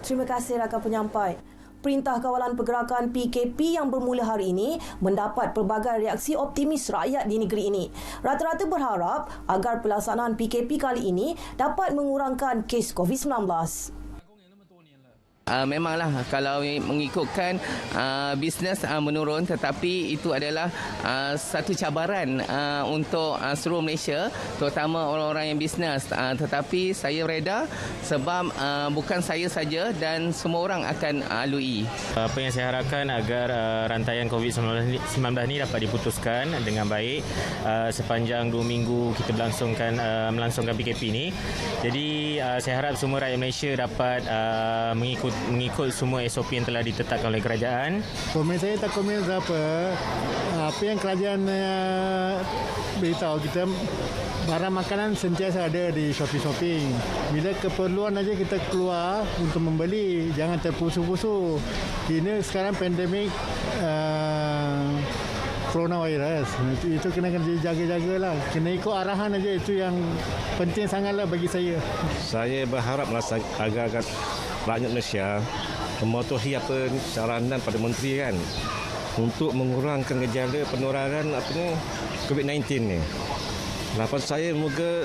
Terima kasih rakan penyampai. Perintah Kawalan Pergerakan PKP yang bermula hari ini mendapat pelbagai reaksi optimis rakyat di negeri ini. Rata-rata berharap agar pelaksanaan PKP kali ini dapat mengurangkan kes COVID-19. Memanglah kalau mengikutkan bisnes menurun, tetapi itu adalah satu cabaran untuk seluruh Malaysia, terutama orang-orang yang bisnes. Tetapi saya reda sebab bukan saya saja dan semua orang akan lalui. Apa yang saya harapkan agar rantaian COVID-19 ni dapat diputuskan dengan baik sepanjang 2 minggu kita melangsungkan PKP ni. Jadi saya harap semua rakyat Malaysia dapat mengikut semua SOP yang telah ditetapkan oleh kerajaan. Komen saya tak komen apa yang kerajaan beritahu kita, barang makanan sentiasa ada di shopping. Bila keperluan aja kita keluar untuk membeli, jangan terpusu-pusu. Ini sekarang pandemik coronavirus, itu kena jaga-jagalah. Kena ikut arahan aja, itu yang penting sangatlah bagi saya. Saya berharap agar rakyat Malaysia mematuhi apa saranan pada menteri kan untuk mengurangkan gejala penularan COVID-19 ni. Harapan saya moga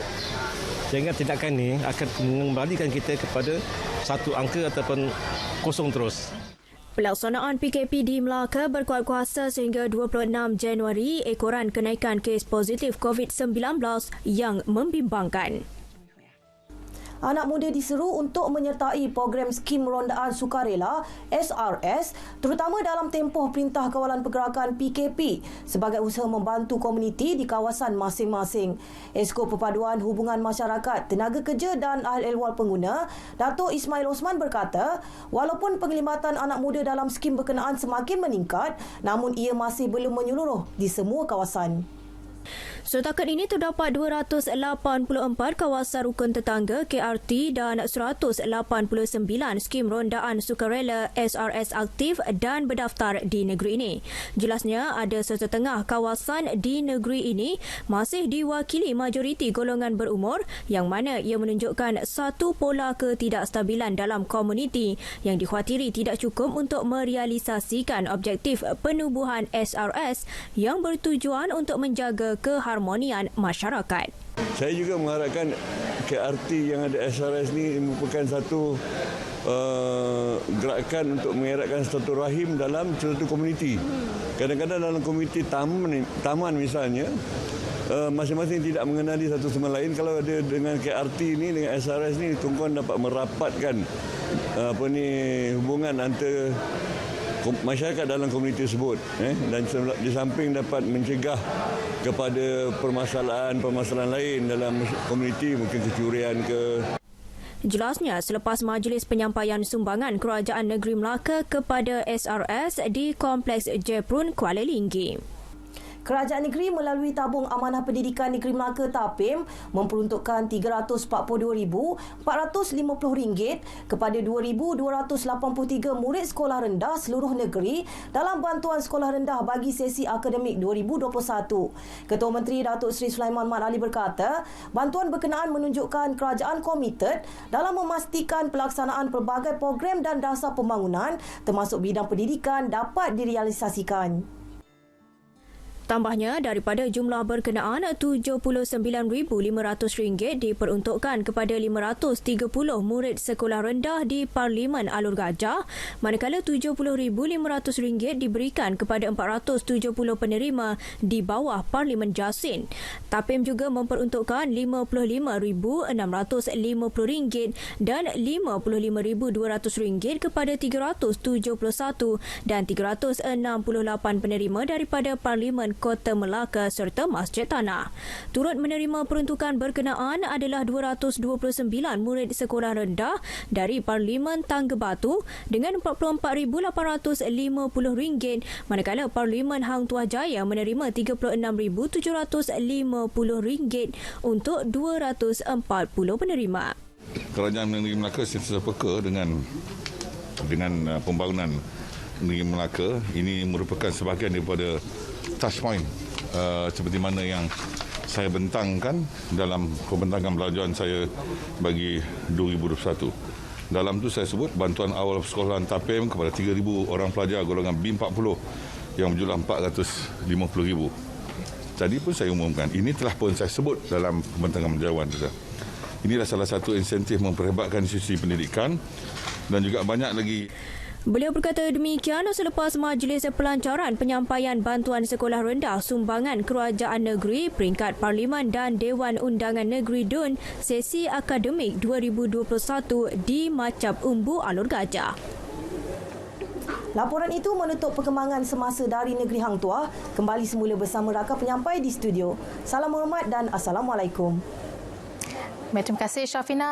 dengan tindakan ni akan mengembalikan kita kepada satu angka ataupun kosong terus. Pelaksanaan PKP di Melaka berkuat kuasa sehingga 26 Januari, ekoran kenaikan kes positif COVID-19 yang membimbangkan. Anak muda diseru untuk menyertai program Skim Rondaan Sukarela SRS terutama dalam tempoh Perintah Kawalan Pergerakan PKP sebagai usaha membantu komuniti di kawasan masing-masing. Esko Perpaduan Hubungan Masyarakat, Tenaga Kerja dan Ahli Ehwal Pengguna, Dato' Ismail Osman berkata, walaupun penglibatan anak muda dalam skim berkenaan semakin meningkat, namun ia masih belum menyeluruh di semua kawasan. Setakat ini terdapat 284 kawasan rukun tetangga KRT dan 189 skim rondaan sukarela SRS aktif dan berdaftar di negeri ini. Jelasnya ada sesetengah kawasan di negeri ini masih diwakili majoriti golongan berumur yang mana ia menunjukkan satu pola ketidakstabilan dalam komuniti yang dikhawatiri tidak cukup untuk merealisasikan objektif penubuhan SRS yang bertujuan untuk menjaga keharmonian masyarakat. Saya juga mengharapkan KRT yang ada SRS ni merupakan satu gerakan untuk mengeratkan satu rahim dalam satu komuniti. Kadang-kadang dalam komuniti taman misalnya, masing-masing tidak mengenali satu sama lain. Kalau ada dengan KRT ni, dengan SRS ni, tuan-tuan dapat merapatkan hubungan antara masyarakat dalam komuniti tersebut, dan di samping dapat mencegah kepada permasalahan lain dalam komuniti, mungkin kecurian ke. Jelasnya, selepas majlis penyampaian sumbangan Kerajaan Negeri Melaka kepada SRS di Kompleks Jeprun, Kuala Linggi. Kerajaan negeri melalui Tabung Amanah Pendidikan Negeri Melaka TAPIM memperuntukkan RM342,450 kepada 2,283 murid sekolah rendah seluruh negeri dalam bantuan sekolah rendah bagi sesi akademik 2021. Ketua Menteri Datuk Seri Sulaiman Mat Ali berkata, bantuan berkenaan menunjukkan kerajaan komited dalam memastikan pelaksanaan pelbagai program dan dasar pembangunan termasuk bidang pendidikan dapat direalisasikan. Tambahnya, daripada jumlah berkenaan, RM79,500 diperuntukkan kepada 530 murid sekolah rendah di Parlimen Alur Gajah, manakala RM70,500 diberikan kepada 470 penerima di bawah Parlimen Jasin. TAPIM juga memperuntukkan RM55,650 dan RM55,200 kepada 371 dan 368 penerima daripada Parlimen Kota Melaka serta Masjid Tanah. Turut menerima peruntukan berkenaan adalah 229 murid sekolah rendah dari Parlimen Tangga Batu dengan RM44,850, manakala Parlimen Hang Tuah Jaya menerima RM36,750 untuk 240 penerima. Kerajaan Negeri Melaka sentiasa peka dengan pembangunan Negeri Melaka. Ini merupakan sebahagian daripada touch point seperti mana yang saya bentangkan dalam pembentangan belanjawan saya bagi 2021. Dalam tu saya sebut bantuan awal persekolahan TAPEM kepada 3,000 orang pelajar golongan B40 yang berjumlah 450,000. Tadi pun saya umumkan, ini telah pun saya sebut dalam pembentangan menjawab kita. Inilah salah satu insentif memperhebatkan institusi pendidikan dan juga banyak lagi. Beliau berkata demikian selepas Majlis Pelancaran Penyampaian Bantuan Sekolah Rendah Sumbangan Kerajaan Negeri Peringkat Parlimen dan Dewan Undangan Negeri DUN sesi akademik 2021 di Macap Umbu Alor Gajah. Laporan itu menutup perkembangan semasa dari negeri Hang Tuah. Kembali semula bersama rakan penyampai di studio. Salam hormat dan Assalamualaikum. Terima kasih Syafina.